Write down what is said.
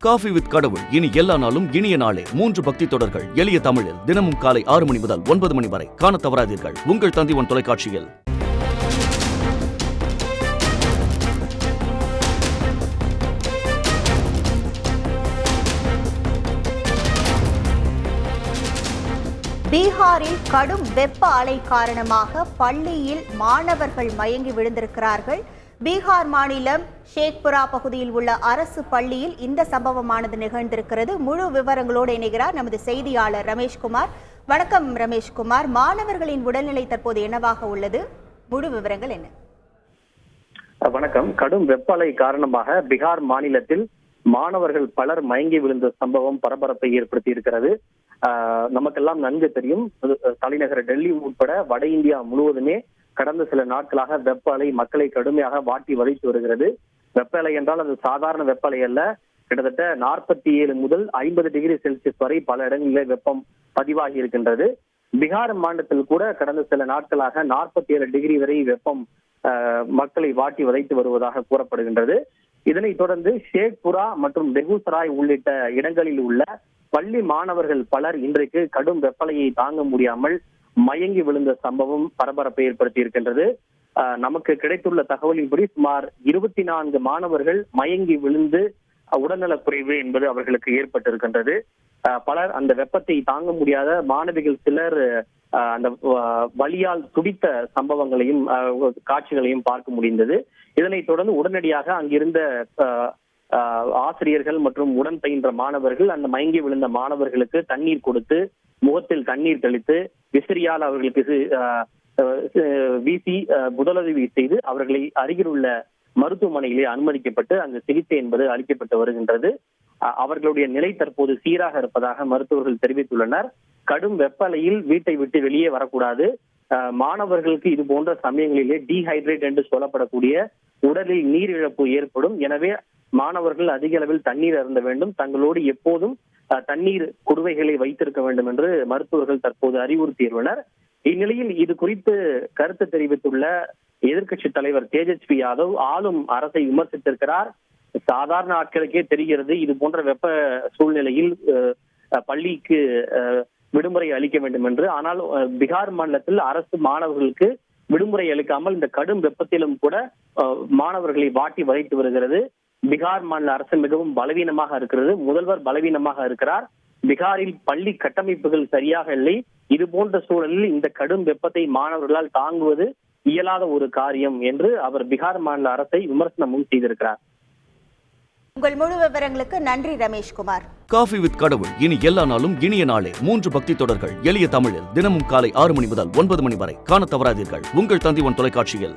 Coffee with கடவுள் இனி எல்லா நாளும் இனிய நாளே 3 பக்தி தொடர்கள் எளிய தமிழில் தினமும் காலை 6 மணி முதல் 9 மணி வரை காண தவறாதீர்கள். உங்கள் தந்தி1 தொலைக்காட்சியில். பீகாரில் கடும் வெப்ப அலை காரணமாக பள்ளியில் மாணவர்கள் மயங்கி விழுந்திருக்கிறார்கள். பீகார் மாநிலம் ஷேக்புரா பகுதியில் உள்ள அரசு பள்ளியில் இந்த சம்பவமானது நிகழ்ந்திருக்கிறது. முழு விவரங்களோடு இணைகிறார் நமது செய்தியாளர் ரமேஷ்குமார். வணக்கம் ரமேஷ்குமார். மாணவர்களின் உடல்நிலை தற்போது என்னவாக உள்ளது? முழு விவரங்கள் என்ன? வணக்கம். கடும் வெப்ப அலை காரணமாக பீகார் மாநிலத்தில் மாணவர்கள் பலர் மயங்கி விழுந்த சம்பவம் பரபரப்பை ஏற்படுத்தி இருக்கிறது. நமக்கெல்லாம் நன்கு தெரியும், தலைநகர் டெல்லி உட்பட வட இந்தியா முழுவதுமே கடந்த சில நாட்களாக வெப்ப அலை மக்களை கடுமையாக வாட்டி வதைத்து வருகிறது. வெப்ப அலை என்றால் அது சாதாரண வெப்ப அலை அல்ல. கிட்டத்தட்ட 47 முதல் 50 டிகிரி செல்சியஸ் வரை பல இடங்களிலே வெப்பம் பதிவாகி இருக்கின்றது. பீகார் மாநிலத்தில் கூட கடந்த சில நாட்களாக 47 டிகிரி வரை வெப்பம் மக்களை வாட்டி வதைத்து வருவதாக கூறப்படுகின்றது. இதனைத் தொடர்ந்து ஷேக்புரா மற்றும் பெகுசராய் உள்ளிட்ட இடங்களில் உள்ள பள்ளி மாணவர்கள் பலர் இன்றைக்கு கடும் வெப்பலையை தாங்க முடியாமல் மயங்கி விழுந்த சம்பவம் பரபரப்பை ஏற்படுத்தி இருக்கின்றது. நமக்கு கிடைத்துள்ள தகவலின்படி சுமார் 24 மாணவர்கள் மயங்கி விழுந்து உடல்நலக்குறைவு என்பது அவர்களுக்கு ஏற்பட்டிருக்கின்றது. பலர் அந்த வெப்பத்தை தாங்க முடியாத மாணவிகள் சிலர் அந்த வலியால் துடித்த சம்பவங்களையும் காட்சிகளையும் பார்க்க முடிந்தது. இதனைத் தொடர்ந்து உடனடியாக அங்கிருந்த ஆசிரியர்கள் மற்றும் உடன் பயின்ற மாணவர்கள் அந்த மயங்கி விழுந்த மாணவர்களுக்கு தண்ணீர் கொடுத்து முகத்தில் தண்ணீர் தெளித்து விசிறியால் அவர்களுக்கு வீசி முதலுதவி செய்து அவர்களை அருகில் உள்ள மருத்துவமனையிலே அனுமதிக்கப்பட்டு அங்கு சிகிச்சை என்பது அளிக்கப்பட்டு வருகின்றது. அவர்களுடைய நிலை தற்போது சீராக இருப்பதாக மருத்துவர்கள் தெரிவித்துள்ளனர். கடும் வெப்ப அலையில் வீட்டை விட்டு வெளியே வரக்கூடாது. மாணவர்களுக்கு இது போன்ற சமயங்களிலே டீஹைட்ரேட் என்று சொல்லப்படக்கூடிய உடலில் நீர் இழப்பு ஏற்படும். எனவே மாணவர்கள் அதிக அளவில் தண்ணீர் அருந்த வேண்டும். தங்களோடு எப்போதும் தண்ணீர் குடுவைகளை வைத்திருக்க வேண்டும் என்று மருத்துவர்கள் தற்போது அறிவுறுத்தியுள்ளனர். இந்நிலையில் இது குறித்து கருத்து தெரிவித்துள்ள எதிர்க்கட்சி தலைவர் தேஜஸ்வி யாதவ் ஆளும் அரசை விமர்சித்திருக்கிறார். சாதாரண ஆட்களுக்கே தெரிகிறது இது போன்ற வெப்ப சூழ்நிலையில் பள்ளிக்கு விடுமுறை அளிக்க வேண்டும் என்று. ஆனால் பீகார் மாநிலத்தில் அரசு மாணவர்களுக்கு விடுமுறை அளிக்காமல் இந்த கடும் வெப்பத்திலும் கூட மாணவர்களை வாட்டி வதைத்து வருகிறது. பீகார் மாநில அரசு மிகவும் பலவீனமாக இருக்கிறது. முதல்வர் பலவீனமாக இருக்கிறார். பீகாரில் பள்ளி கட்டமைப்புகள் சரியாக இல்லை. இது போன்ற சூழலில் இந்த கடும் வெப்பத்தை மாணவர்களால் தாங்குவது இயலாத ஒரு காரியம் என்று அவர் பீகார் மாநில அரசை விமர்சனமும் செய்திருக்கிறார். உங்கள் முழு விவரங்களுக்கு நன்றி ரமேஷ்குமார். காஃபி வித் கடவுள் இனி எல்லா நாளும் இனிய நாளே 3 பக்தி தொடர்கள் எளிய தமிழில் தினமும் காலை 6 மணி முதல் 9 மணி வரை காண தவறாதீர்கள். உங்கள் தந்தி1 தொலைக்காட்சியில்.